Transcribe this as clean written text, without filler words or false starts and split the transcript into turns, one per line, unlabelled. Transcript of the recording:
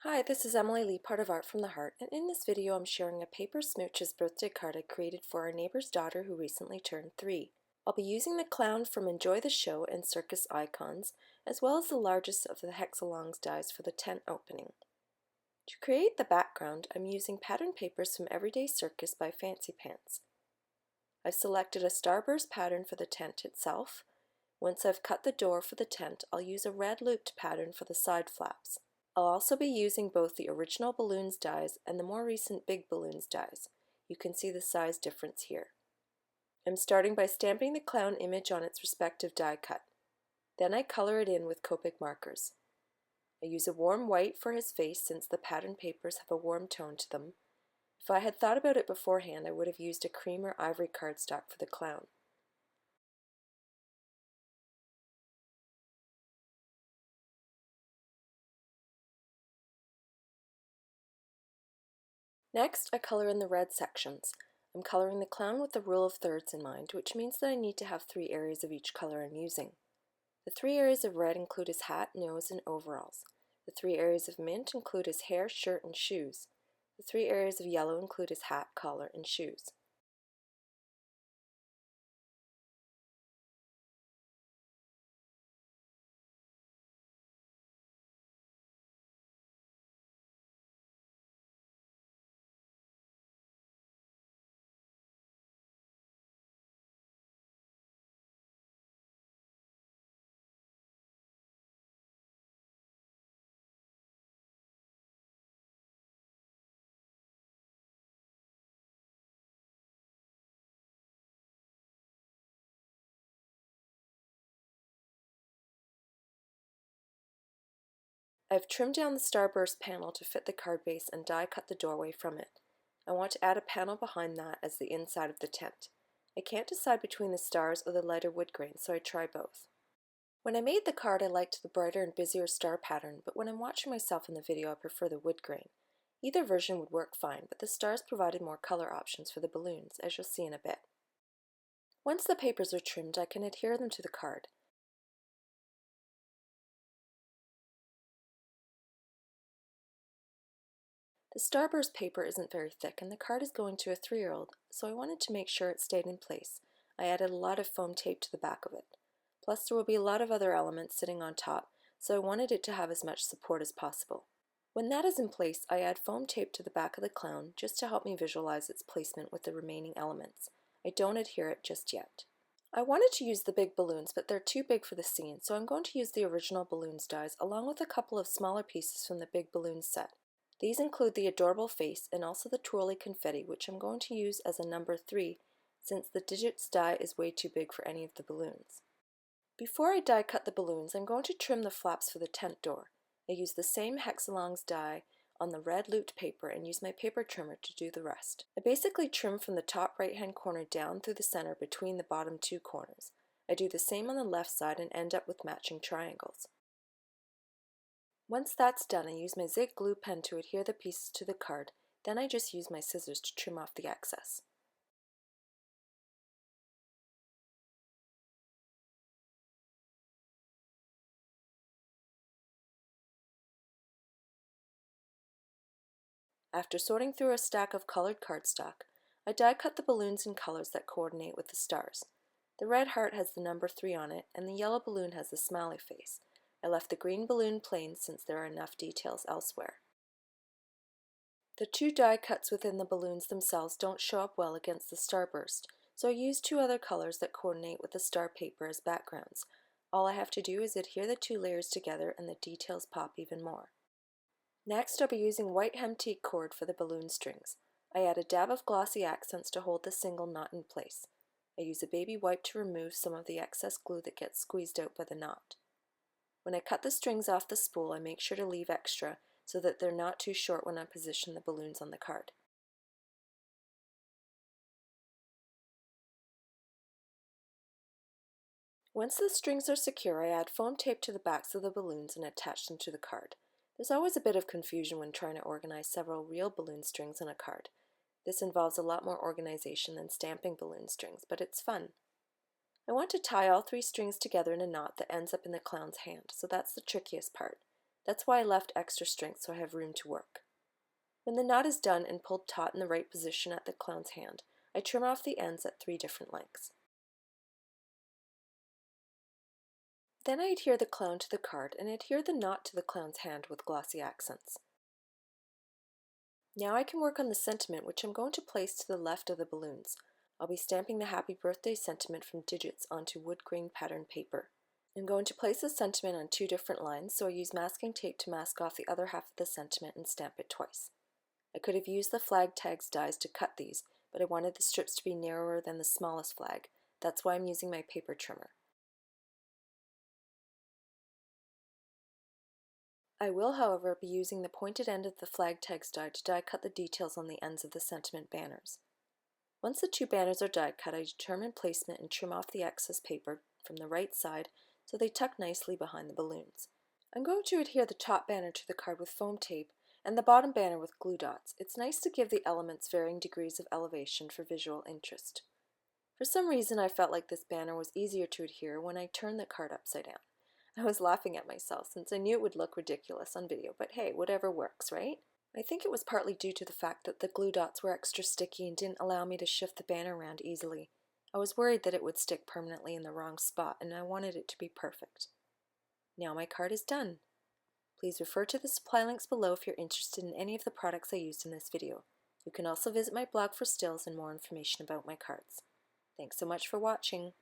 Hi, this is Emily Leiphart of Art from the Heart, and in this video I'm sharing a Paper Smooches birthday card I created for our neighbor's daughter who recently turned 3. I'll be using the clown from Enjoy the Show and Circus Icons, as well as the largest of the Hexalongs dies for the tent opening. To create the background, I'm using pattern papers from Everyday Circus by Fancy Pants. I've selected a starburst pattern for the tent itself. Once I've cut the door for the tent, I'll use a red looped pattern for the side flaps. I'll also be using both the original balloons dies and the more recent big balloons dies. You can see the size difference here. I'm starting by stamping the clown image on its respective die cut. Then I color it in with Copic markers. I use a warm white for his face since the pattern papers have a warm tone to them. If I had thought about it beforehand, I would have used a cream or ivory cardstock for the clown. Next, I color in the red sections. I'm coloring the clown with the rule of thirds in mind, which means that I need to have 3 areas of each color I'm using. The 3 areas of red include his hat, nose, and overalls. The 3 areas of mint include his hair, shirt, and shoes. The 3 areas of yellow include his hat, collar, and shoes. I've trimmed down the starburst panel to fit the card base and die cut the doorway from it. I want to add a panel behind that as the inside of the tent. I can't decide between the stars or the lighter wood grain, so I try both. When I made the card, I liked the brighter and busier star pattern, but when I'm watching myself in the video, I prefer the wood grain. Either version would work fine, but the stars provided more color options for the balloons, as you'll see in a bit. Once the papers are trimmed, I can adhere them to the card. The starburst paper isn't very thick, and the card is going to a 3-year-old, so I wanted to make sure it stayed in place. I added a lot of foam tape to the back of it. Plus, there will be a lot of other elements sitting on top, so I wanted it to have as much support as possible. When that is in place, I add foam tape to the back of the clown just to help me visualize its placement with the remaining elements. I don't adhere it just yet. I wanted to use the big balloons, but they're too big for the scene, so I'm going to use the original balloons dies along with a couple of smaller pieces from the big balloons set. These include the adorable face and also the twirly confetti, which I'm going to use as a number 3 since the digits die is way too big for any of the balloons. Before I die cut the balloons, I'm going to trim the flaps for the tent door. I use the same Hexalongs die on the red looped paper and use my paper trimmer to do the rest. I basically trim from the top right hand corner down through the center between the bottom 2 corners. I do the same on the left side and end up with matching triangles. Once that's done, I use my zig glue pen to adhere the pieces to the card, then I just use my scissors to trim off the excess. After sorting through a stack of colored cardstock, I die cut the balloons in colors that coordinate with the stars. The red heart has the number 3 on it, and the yellow balloon has the smiley face. I left the green balloon plain since there are enough details elsewhere. The 2 die cuts within the balloons themselves don't show up well against the starburst, so I used 2 other colors that coordinate with the star paper as backgrounds. All I have to do is adhere the 2 layers together and the details pop even more. Next, I'll be using white hemtique cord for the balloon strings. I add a dab of glossy accents to hold the single knot in place. I use a baby wipe to remove some of the excess glue that gets squeezed out by the knot. When I cut the strings off the spool, I make sure to leave extra so that they're not too short when I position the balloons on the card. Once the strings are secure, I add foam tape to the backs of the balloons and attach them to the card. There's always a bit of confusion when trying to organize several real balloon strings on a card. This involves a lot more organization than stamping balloon strings, but it's fun. I want to tie all 3 strings together in a knot that ends up in the clown's hand, so that's the trickiest part. That's why I left extra strength so I have room to work. When the knot is done and pulled taut in the right position at the clown's hand, I trim off the ends at 3 different lengths. Then I adhere the clown to the card and adhere the knot to the clown's hand with glossy accents. Now I can work on the sentiment, which I'm going to place to the left of the balloons. I'll be stamping the happy birthday sentiment from digits onto wood grain pattern paper. I'm going to place the sentiment on 2 different lines, so I use masking tape to mask off the other half of the sentiment and stamp it twice. I could have used the flag tags dies to cut these, but I wanted the strips to be narrower than the smallest flag. That's why I'm using my paper trimmer. I will, however, be using the pointed end of the flag tags die to die cut the details on the ends of the sentiment banners. Once the 2 banners are die cut, I determine placement and trim off the excess paper from the right side so they tuck nicely behind the balloons. I'm going to adhere the top banner to the card with foam tape and the bottom banner with glue dots. It's nice to give the elements varying degrees of elevation for visual interest. For some reason, I felt like this banner was easier to adhere when I turned the card upside down. I was laughing at myself since I knew it would look ridiculous on video, but hey, whatever works, right? I think it was partly due to the fact that the glue dots were extra sticky and didn't allow me to shift the banner around easily. I was worried that it would stick permanently in the wrong spot, and I wanted it to be perfect. Now my card is done. Please refer to the supply links below if you're interested in any of the products I used in this video. You can also visit my blog for stills and more information about my cards. Thanks so much for watching.